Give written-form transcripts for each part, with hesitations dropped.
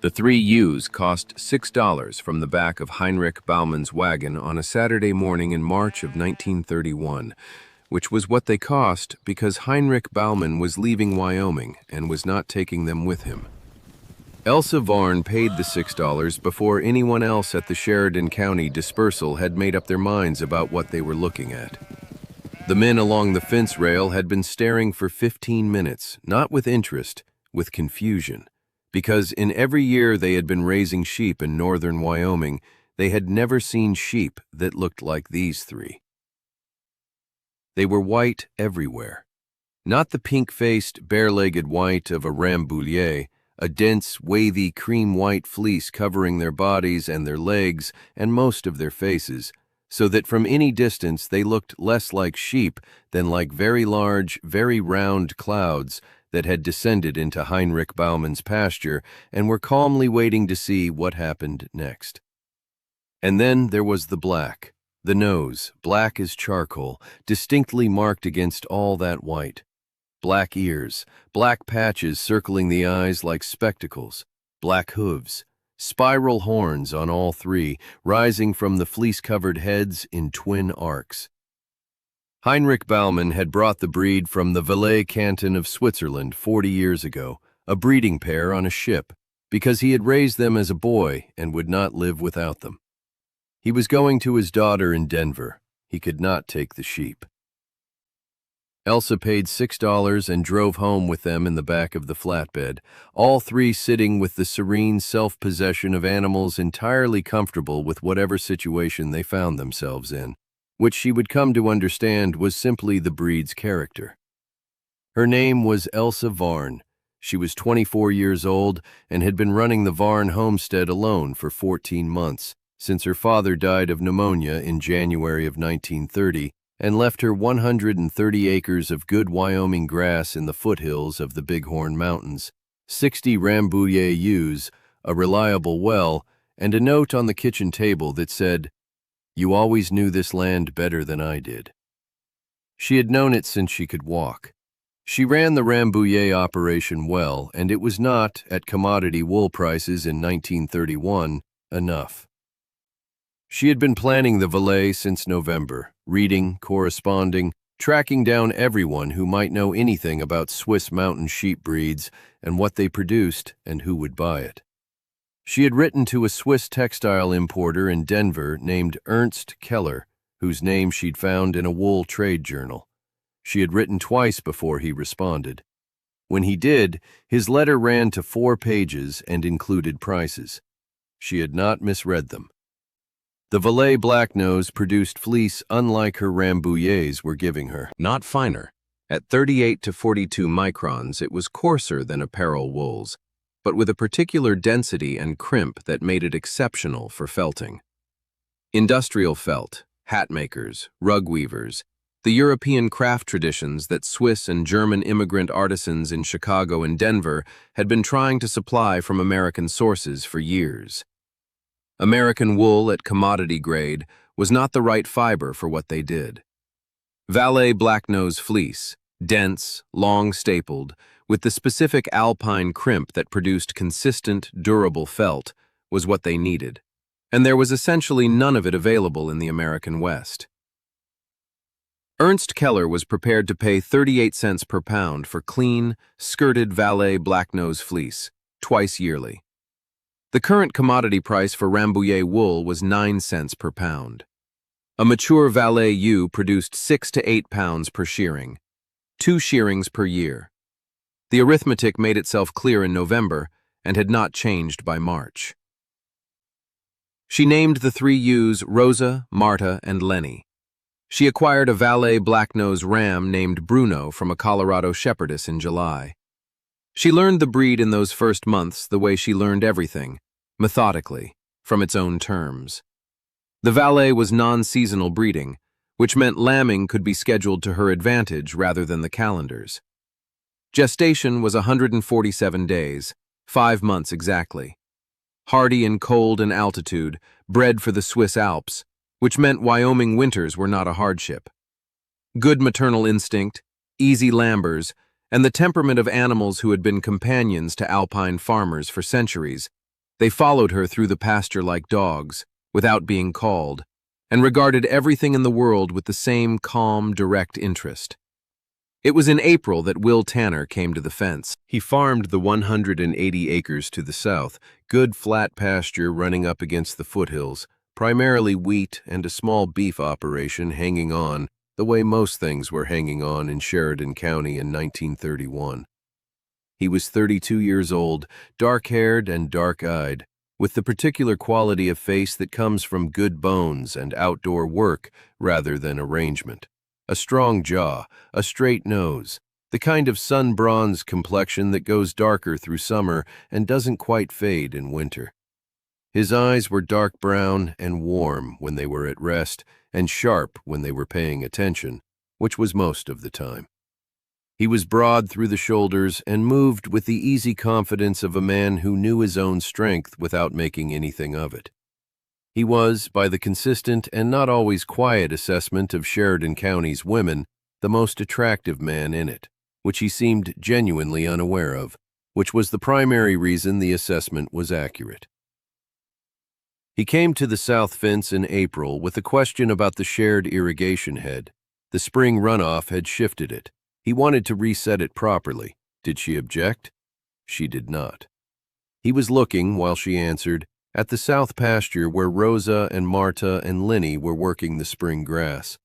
The three ewes cost $6 from the back of Heinrich Bauman's wagon on a Saturday morning in March of 1931, which was what they cost because Heinrich Bauman was leaving Wyoming and was not taking them with him. Elsa Varne paid the $6 before anyone else at the Sheridan County dispersal had made up their minds about what they were looking at. The men along the fence rail had been staring for 15 minutes, not with interest, with confusion, because in every year they had been raising sheep in northern Wyoming, they had never seen sheep that looked like these three. They were white everywhere. Not the pink-faced, bare-legged white of a Rambouillet, a dense, wavy, cream-white fleece covering their bodies and their legs and most of their faces, so that from any distance they looked less like sheep than like very large, very round clouds that had descended into Heinrich Bauman's pasture and were calmly waiting to see what happened next. And then there was the black, the nose, black as charcoal, distinctly marked against all that white. Black ears, black patches circling the eyes like spectacles, black hooves, spiral horns on all three, rising from the fleece-covered heads in twin arcs. Heinrich Bauman had brought the breed from the Valais canton of Switzerland 40 years ago, a breeding pair on a ship, because he had raised them as a boy and would not live without them. He was going to his daughter in Denver. He could not take the sheep. Elsa paid $6 and drove home with them in the back of the flatbed, all three sitting with the serene self-possession of animals entirely comfortable with whatever situation they found themselves in, which she would come to understand was simply the breed's character. Her name was Elsa Varne. She was 24 years old and had been running the Varne homestead alone for 14 months, since her father died of pneumonia in January of 1930, and left her 130 acres of good Wyoming grass in the foothills of the Bighorn Mountains, 60 Rambouillet ewes, a reliable well, and a note on the kitchen table that said, "You always knew this land better than I did." She had known it since she could walk. She ran the Rambouillet operation well, and it was not, at commodity wool prices in 1931, enough. She had been planning the Valais since November, reading, corresponding, tracking down everyone who might know anything about Swiss mountain sheep breeds and what they produced and who would buy it. She had written to a Swiss textile importer in Denver named Ernst Keller, whose name she'd found in a wool trade journal. She had written twice before he responded. When he did, his letter ran to 4 pages and included prices. She had not misread them. The Valais Blacknose produced fleece unlike her Rambouillets were giving her. Not finer. At 38 to 42 microns, it was coarser than apparel wools, but with a particular density and crimp that made it exceptional for felting. Industrial felt, hat makers, rug weavers, the European craft traditions that Swiss and German immigrant artisans in Chicago and Denver had been trying to supply from American sources for years. American wool at commodity grade was not the right fiber for what they did. Valais Blacknose fleece, dense, long-stapled, with the specific alpine crimp that produced consistent, durable felt, was what they needed, and there was essentially none of it available in the American West. Ernst Keller was prepared to pay 38 cents per pound for clean, skirted Valais Blacknose fleece, twice yearly. The current commodity price for Rambouillet wool was 9 cents per pound. A mature Valais ewe produced 6 to 8 pounds per shearing, 2 shearings per year. The arithmetic made itself clear in November and had not changed by March. She named the 3 ewes Rosa, Marta, and Lenny. She acquired a Valais Blacknose ram named Bruno from a Colorado shepherdess in July. She learned the breed in those first months the way she learned everything, methodically, from its own terms. The Valais was non-seasonal breeding, which meant lambing could be scheduled to her advantage rather than the calendar's. Gestation was 147 days, 5 months exactly. Hardy in cold and altitude, bred for the Swiss Alps, which meant Wyoming winters were not a hardship. Good maternal instinct, easy lambers, and the temperament of animals who had been companions to alpine farmers for centuries They followed her through the pasture like dogs, without being called, and regarded everything in the world with the same calm, direct interest. It was in April that Will Tanner came to the fence. He farmed the 180 acres to the south, good flat pasture running up against the foothills, primarily wheat and a small beef operation hanging on, the way most things were hanging on in Sheridan County in 1931. He was 32 years old, dark-haired and dark-eyed, with the particular quality of face that comes from good bones and outdoor work rather than arrangement. A strong jaw, a straight nose, the kind of sun-bronze complexion that goes darker through summer and doesn't quite fade in winter. His eyes were dark brown and warm when they were at rest and sharp when they were paying attention, which was most of the time. He was broad through the shoulders and moved with the easy confidence of a man who knew his own strength without making anything of it. He was, by the consistent and not always quiet assessment of Sheridan County's women, the most attractive man in it, which he seemed genuinely unaware of, which was the primary reason the assessment was accurate. He came to the south fence in April with a question about the shared irrigation head. The spring runoff had shifted it. He wanted to reset it properly. Did she object? She did not. He was looking, while she answered, at the south pasture where Rosa and Marta and Lenny were working the spring grass.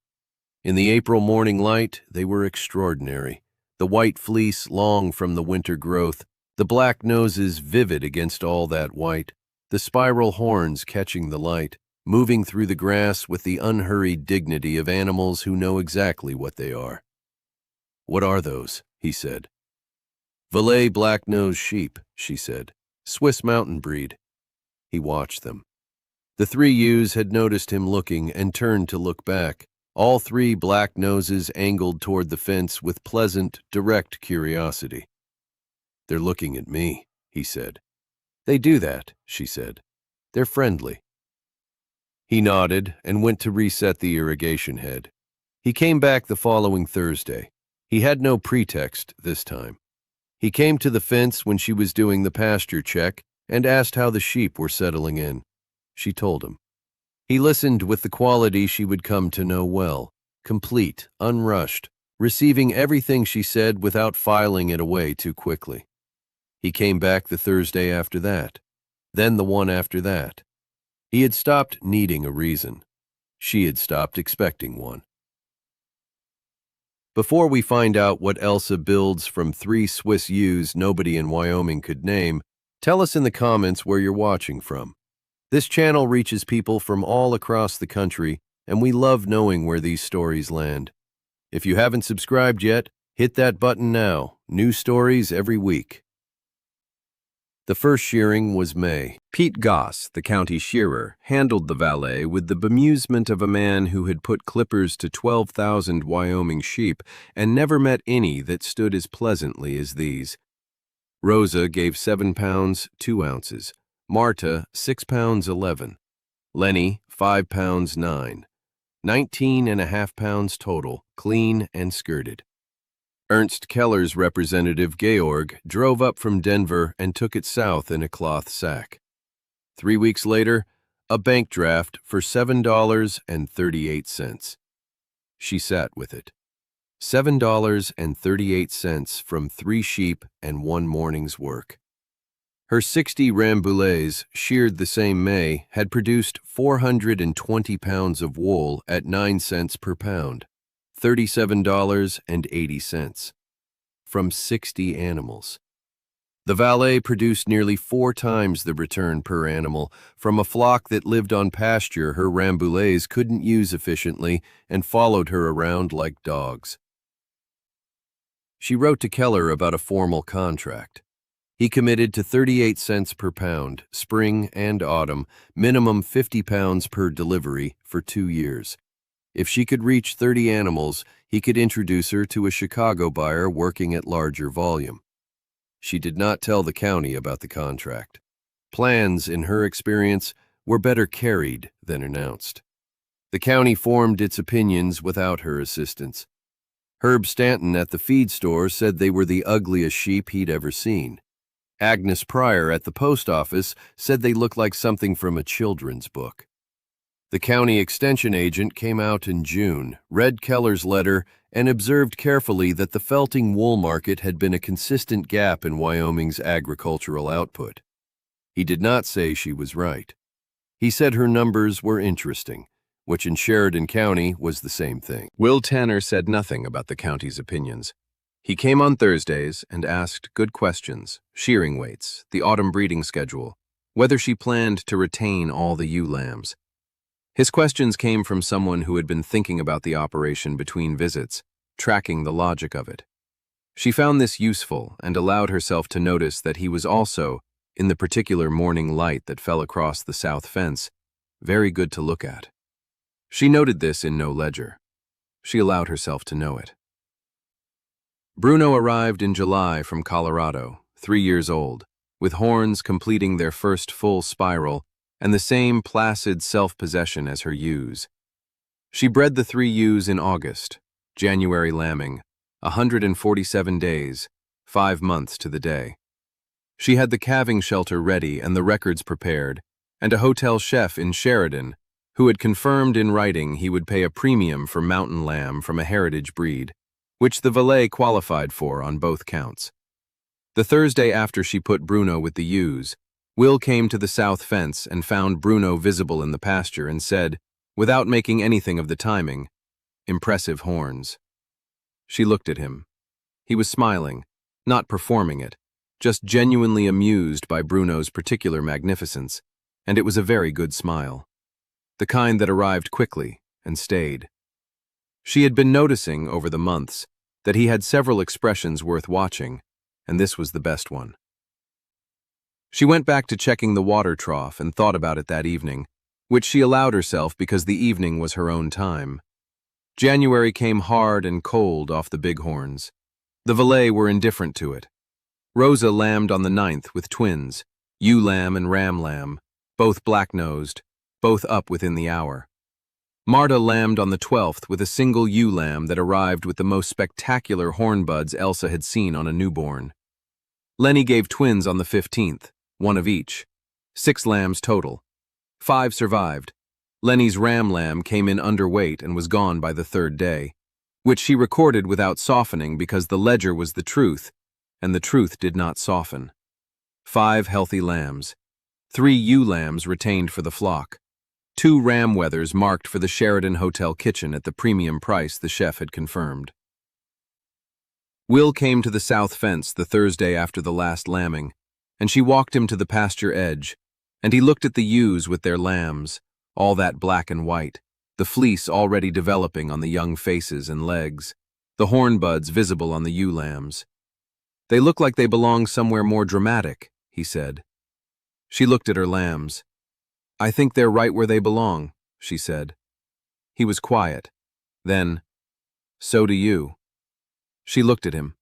In the April morning light, they were extraordinary. The white fleece long from the winter growth, the black noses vivid against all that white, the spiral horns catching the light, moving through the grass with the unhurried dignity of animals who know exactly what they are. "What are those?" he said. "Valais Blacknose sheep," she said. "Swiss mountain breed." He watched them. The 3 ewes had noticed him looking and turned to look back. All 3 black noses angled toward the fence with pleasant, direct curiosity. "They're looking at me," he said. "They do that," she said. "They're friendly." He nodded and went to reset the irrigation head. He came back the following Thursday. He had no pretext this time. He came to the fence when she was doing the pasture check and asked how the sheep were settling in. She told him. He listened with the quality she would come to know well, complete, unrushed, receiving everything she said without filing it away too quickly. He came back the Thursday after that, then the one after that. He had stopped needing a reason. She had stopped expecting one. Before we find out what Elsa builds from 3 Swiss ewes nobody in Wyoming could name, tell us in the comments where you're watching from. This channel reaches people from all across the country, and we love knowing where these stories land. If you haven't subscribed yet, hit that button now. New stories every week. The first shearing was May. Pete Goss, the county shearer, handled the Valais with the bemusement of a man who had put clippers to 12,000 Wyoming sheep and never met any that stood as pleasantly as these. Rosa gave 7 pounds 2 ounces, Marta 6 pounds 11, Lenny 5 pounds 9, 19.5 pounds total, clean and skirted. Ernst Keller's representative, Georg, drove up from Denver and took it south in a cloth sack. 3 weeks later, a bank draft for $7.38. She sat with it. $7.38 from 3 sheep and 1 morning's work. Her 60 Rambouillets, sheared the same May, had produced 420 pounds of wool at 9 cents per pound. $37.80 from 60 animals. The Valais produced nearly 4 times the return per animal from a flock that lived on pasture her Rambouillets couldn't use efficiently and followed her around like dogs. She wrote to Keller about a formal contract. He committed to 38 cents per pound, spring and autumn, minimum 50 pounds per delivery for 2 years. If she could reach 30 animals, he could introduce her to a Chicago buyer working at larger volume. She did not tell the county about the contract. Plans, in her experience, were better carried than announced. The county formed its opinions without her assistance. Herb Stanton at the feed store said they were the ugliest sheep he'd ever seen. Agnes Pryor at the post office said they looked like something from a children's book. The county extension agent came out in June, read Keller's letter, and observed carefully that the felting wool market had been a consistent gap in Wyoming's agricultural output. He did not say she was right. He said her numbers were interesting, which in Sheridan County was the same thing. Will Tanner said nothing about the county's opinions. He came on Thursdays and asked good questions: shearing weights, the autumn breeding schedule, whether she planned to retain all the ewe lambs. His questions came from someone who had been thinking about the operation between visits, tracking the logic of it. She found this useful and allowed herself to notice that he was also, in the particular morning light that fell across the south fence, very good to look at. She noted this in no ledger. She allowed herself to know it. Bruno arrived in July from Colorado, 3 years old, with horns completing their first full spiral and the same placid self-possession as her ewes. She bred the 3 ewes in August, January lambing, 147 days, 5 months to the day. She had the calving shelter ready and the records prepared, and a hotel chef in Sheridan who had confirmed in writing he would pay a premium for mountain lamb from a heritage breed, which the Valais qualified for on both counts. The Thursday after she put Bruno with the ewes, Will came to the south fence and found Bruno visible in the pasture and said, without making anything of the timing, "Impressive horns." She looked at him. He was smiling, not performing it, just genuinely amused by Bruno's particular magnificence, and it was a very good smile. The kind that arrived quickly and stayed. She had been noticing, over the months, that he had several expressions worth watching, and this was the best one. She went back to checking the water trough and thought about it that evening, which she allowed herself because the evening was her own time. January came hard and cold off the bighorns. The Valais were indifferent to it. Rosa lambed on the 9th with twins, ewe lamb and ram lamb, both black-nosed, both up within the hour. Marta lambed on the 12th with a single ewe lamb that arrived with the most spectacular horn buds Elsa had seen on a newborn. Lenny gave twins on the 15th, 1 of each. 6 lambs total. 5 survived. Lenny's ram lamb came in underweight and was gone by the 3rd day, which she recorded without softening because the ledger was the truth, and the truth did not soften. 5 healthy lambs. 3 ewe lambs retained for the flock. 2 ram wethers marked for the Sheridan Hotel kitchen at the premium price the chef had confirmed. Will came to the south fence the Thursday after the last lambing, and she walked him to the pasture edge, and he looked at the ewes with their lambs, all that black and white, the fleece already developing on the young faces and legs, the horn buds visible on the ewe lambs. "They look like they belong somewhere more dramatic," he said. She looked at her lambs. "I think they're right where they belong," she said. He was quiet. Then, "So do you." She looked at him.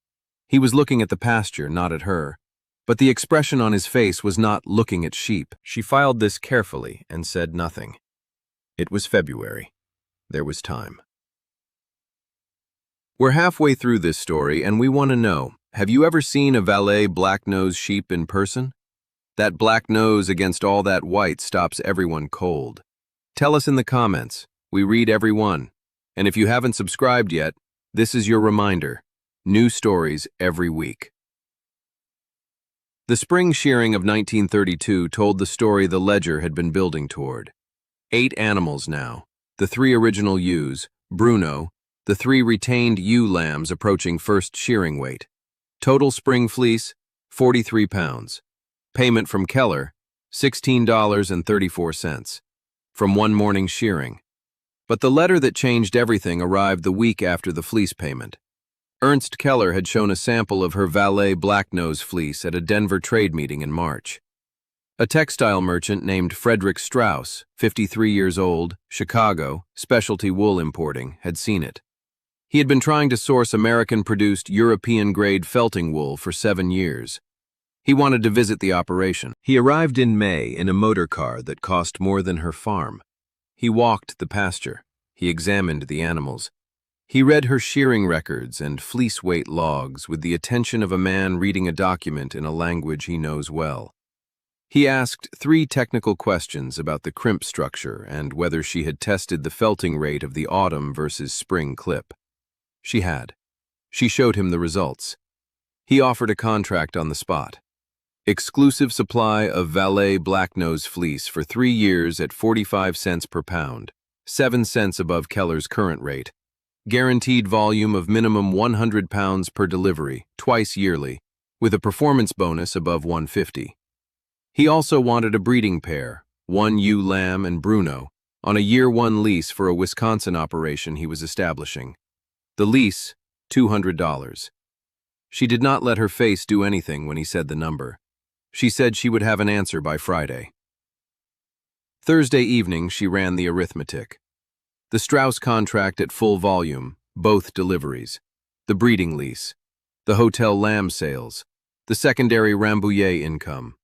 He was looking at the pasture, not at her, but the expression on his face was not looking at sheep. She filed this carefully and said nothing. It was February. There was time. We're halfway through this story, and we want to know, have you ever seen a Valais Blacknose sheep in person? That black nose against all that white stops everyone cold. Tell us in the comments. We read every one. And if you haven't subscribed yet, this is your reminder. New stories every week. The spring shearing of 1932 told the story the ledger had been building toward. 8 animals now, the 3 original ewes, Bruno, the 3 retained ewe lambs approaching first shearing weight. Total spring fleece, 43 pounds. Payment from Keller, $16.34, from one morning shearing. But the letter that changed everything arrived the week after the fleece payment. Ernst Keller had shown a sample of her Valais Blacknose fleece at a Denver trade meeting in March. A textile merchant named Frederick Strauss, 53 years old, Chicago, specialty wool importing, had seen it. He had been trying to source American-produced European-grade felting wool for 7 years. He wanted to visit the operation. He arrived in May in a motor car that cost more than her farm. He walked the pasture. He examined the animals. He read her shearing records and fleece weight logs with the attention of a man reading a document in a language he knows well. He asked 3 technical questions about the crimp structure and whether she had tested the felting rate of the autumn versus spring clip. She had. She showed him the results. He offered a contract on the spot. Exclusive supply of Valais Blacknose fleece for 3 years at 45 cents per pound, 7 cents above Keller's current rate. Guaranteed volume of minimum 100 pounds per delivery, twice yearly, with a performance bonus above 150. He also wanted a breeding pair, 1 ewe lamb and Bruno, on a year-1 lease for a Wisconsin operation he was establishing. The lease, $200. She did not let her face do anything when he said the number. She said she would have an answer by Friday. Thursday evening, she ran the arithmetic. The Strauss contract at full volume, both deliveries, the breeding lease, the hotel lamb sales, the secondary Rambouillet income.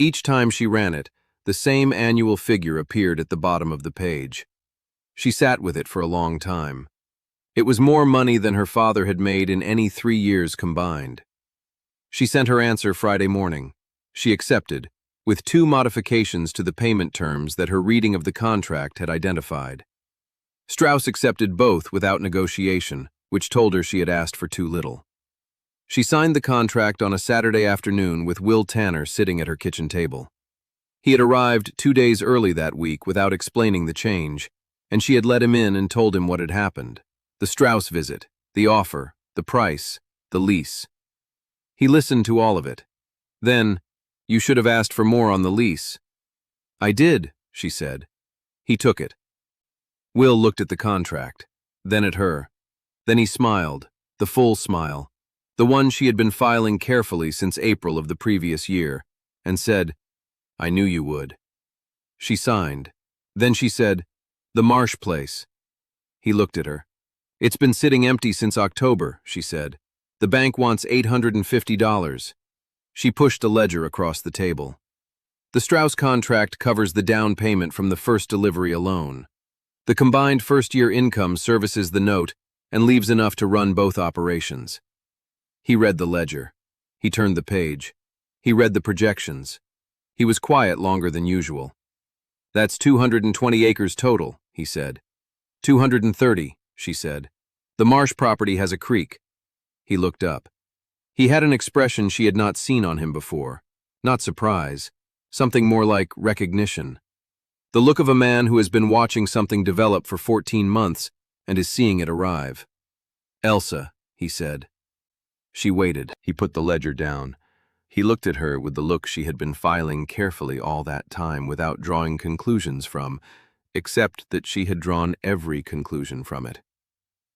Each time she ran it, the same annual figure appeared at the bottom of the page. She sat with it for a long time. It was more money than her father had made in any 3 years combined. She sent her answer Friday morning. She accepted, with 2 modifications to the payment terms that her reading of the contract had identified. Strauss accepted both without negotiation, which told her she had asked for too little. She signed the contract on a Saturday afternoon with Will Tanner sitting at her kitchen table. He had arrived 2 days early that week without explaining the change, and she had let him in and told him what had happened. The Strauss visit, the offer, the price, the lease. He listened to all of it. Then, "You should have asked for more on the lease." "I did," she said. He took it. Will looked at the contract, then at her. Then he smiled, the full smile, the one she had been filing carefully since April of the previous year, and said, "I knew you would." She signed. Then she said, "The Marsh place." He looked at her. "It's been sitting empty since October," she said. "The bank wants $850. She pushed a ledger across the table. The Strauss contract covers the down payment from the first delivery alone. The combined first-year income services the note and leaves enough to run both operations. He read the ledger. He turned the page. He read the projections. He was quiet longer than usual. "That's 220 acres total," he said. 230, she said. "The Marsh property has a creek." He looked up. He had an expression she had not seen on him before. Not surprise, something more like recognition. The look of a man who has been watching something develop for 14 months and is seeing it arrive. "Elsa," he said. She waited. He put the ledger down. He looked at her with the look she had been filing carefully all that time without drawing conclusions from, except that she had drawn every conclusion from it.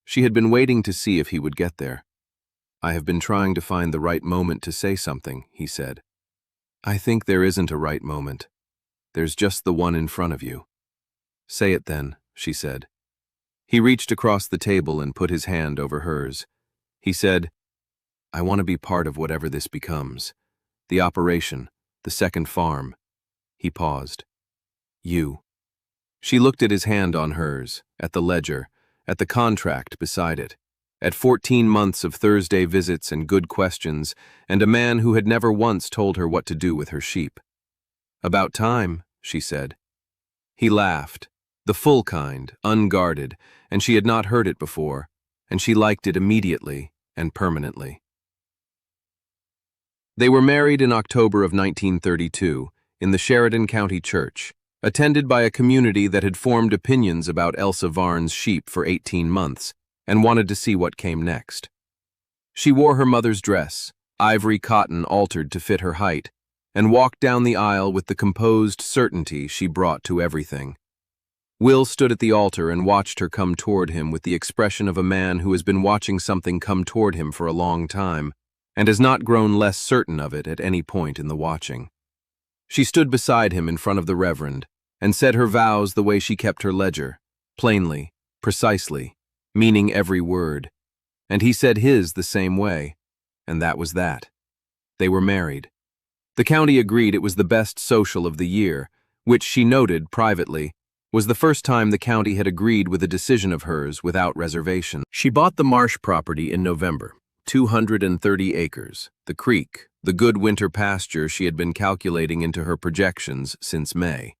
She had been waiting to see if he would get there. "I have been trying to find the right moment to say something," he said. "I think there isn't a right moment. There's just the one in front of you." "Say it then," she said. He reached across the table and put his hand over hers. He said, "I want to be part of whatever this becomes. The operation, the second farm." He paused. "You." She looked at his hand on hers, at the ledger, at the contract beside it, at 14 months of Thursday visits and good questions, and a man who had never once told her what to do with her sheep. "About time," she said. He laughed, the full kind, unguarded, and she had not heard it before, and she liked it immediately and permanently. They were married in October of 1932 in the Sheridan County church, attended by a community that had formed opinions about Elsa Varne's sheep for 18 months and wanted to see what came next. She wore her mother's dress, ivory cotton altered to fit her height, and walked down the aisle with the composed certainty she brought to everything. Will stood at the altar and watched her come toward him with the expression of a man who has been watching something come toward him for a long time and has not grown less certain of it at any point in the watching. She stood beside him in front of the Reverend and said her vows the way she kept her ledger, plainly, precisely, meaning every word, and he said his the same way, and that was that. They were married. The county agreed it was the best social of the year, which she noted privately was the first time the county had agreed with a decision of hers without reservation. She bought the marsh property in November, 230 acres, the creek, the good winter pasture she had been calculating into her projections since May.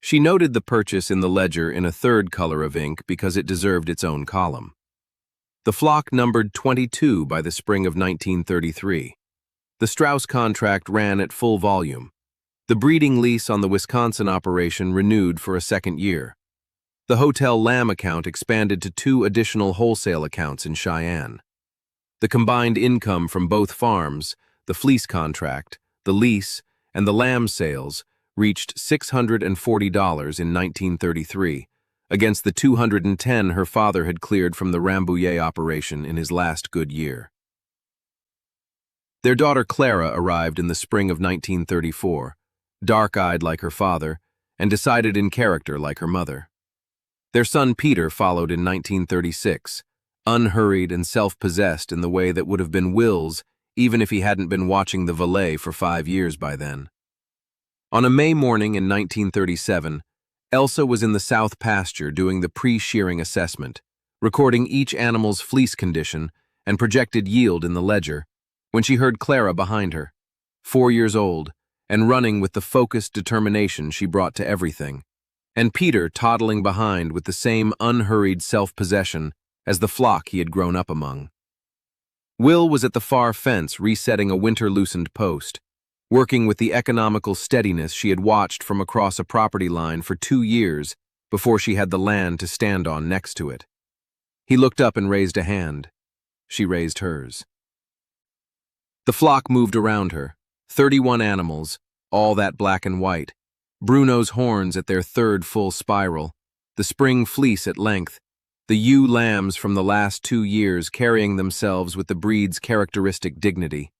She noted the purchase in the ledger in a third color of ink because it deserved its own column. The flock numbered 22 by the spring of 1933. The Strauss contract ran at full volume. The breeding lease on the Wisconsin operation renewed for a second year. The hotel lamb account expanded to 2 additional wholesale accounts in Cheyenne. The combined income from both farms, the fleece contract, the lease, and the lamb sales, reached $640 in 1933, against the $210 her father had cleared from the Rambouillet operation in his last good year. Their daughter Clara arrived in the spring of 1934, dark-eyed like her father, and decided in character like her mother. Their son Peter followed in 1936, unhurried and self-possessed in the way that would have been Will's even if he hadn't been watching the Valais for 5 years by then. On a May morning in 1937, Elsa was in the south pasture doing the pre-shearing assessment, recording each animal's fleece condition and projected yield in the ledger, when she heard Clara behind her, 4 years old, and running with the focused determination she brought to everything, and Peter toddling behind with the same unhurried self-possession as the flock he had grown up among. Will was at the far fence resetting a winter-loosened post, working with the economical steadiness she had watched from across a property line for 2 years before she had the land to stand on next to it. He looked up and raised a hand. She raised hers. The flock moved around her, 31 animals, all that black and white, Bruno's horns at their third full spiral, the spring fleece at length, the ewe lambs from the last 2 years carrying themselves with the breed's characteristic dignity.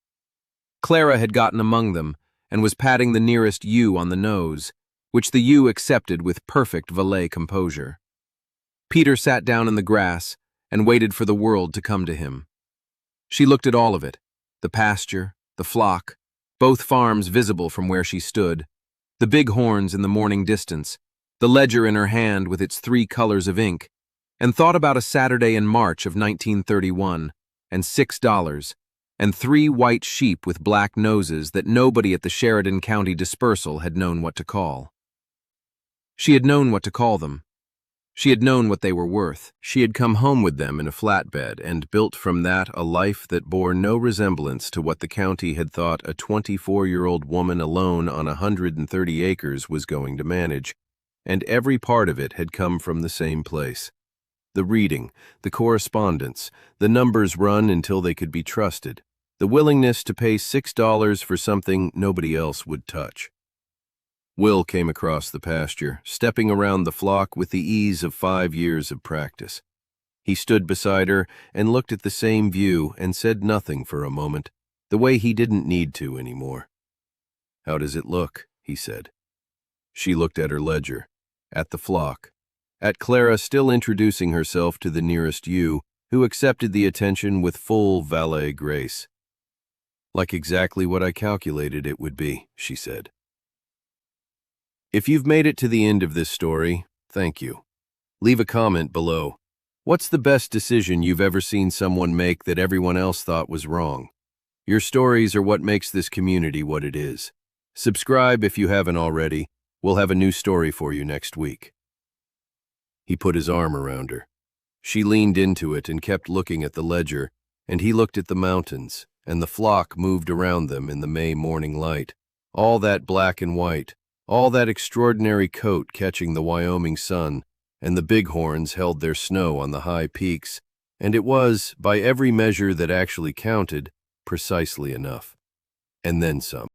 Clara had gotten among them and was patting the nearest ewe on the nose, which the ewe accepted with perfect Valais composure. Peter sat down in the grass and waited for the world to come to him. She looked at all of it, the pasture, the flock, both farms visible from where she stood, the bighorns in the morning distance, the ledger in her hand with its 3 colors of ink, and thought about a Saturday in March of 1931, and $6, and 3 white sheep with black noses that nobody at the Sheridan County dispersal had known what to call. She had known what to call them. She had known what they were worth. She had come home with them in a flatbed and built from that a life that bore no resemblance to what the county had thought a 24-year-old woman alone on 130 acres was going to manage, and every part of it had come from the same place. The reading, the correspondence, the numbers run until they could be trusted, the willingness to pay $6 for something nobody else would touch. Will came across the pasture, stepping around the flock with the ease of 5 years of practice. He stood beside her and looked at the same view and said nothing for a moment, the way he didn't need to anymore. "How does it look?" he said. She looked at her ledger, at the flock, at Clara still introducing herself to the nearest ewe, who accepted the attention with full Valais grace. "Like exactly what I calculated it would be," she said. If you've made it to the end of this story, thank you. Leave a comment below. What's the best decision you've ever seen someone make that everyone else thought was wrong? Your stories are what makes this community what it is. Subscribe if you haven't already. We'll have a new story for you next week. He put his arm around her. She leaned into it and kept looking at the ledger, and he looked at the mountains, and the flock moved around them in the May morning light. All that black and white, all that extraordinary coat catching the Wyoming sun, and the bighorns held their snow on the high peaks, and it was, by every measure that actually counted, precisely enough. And then some.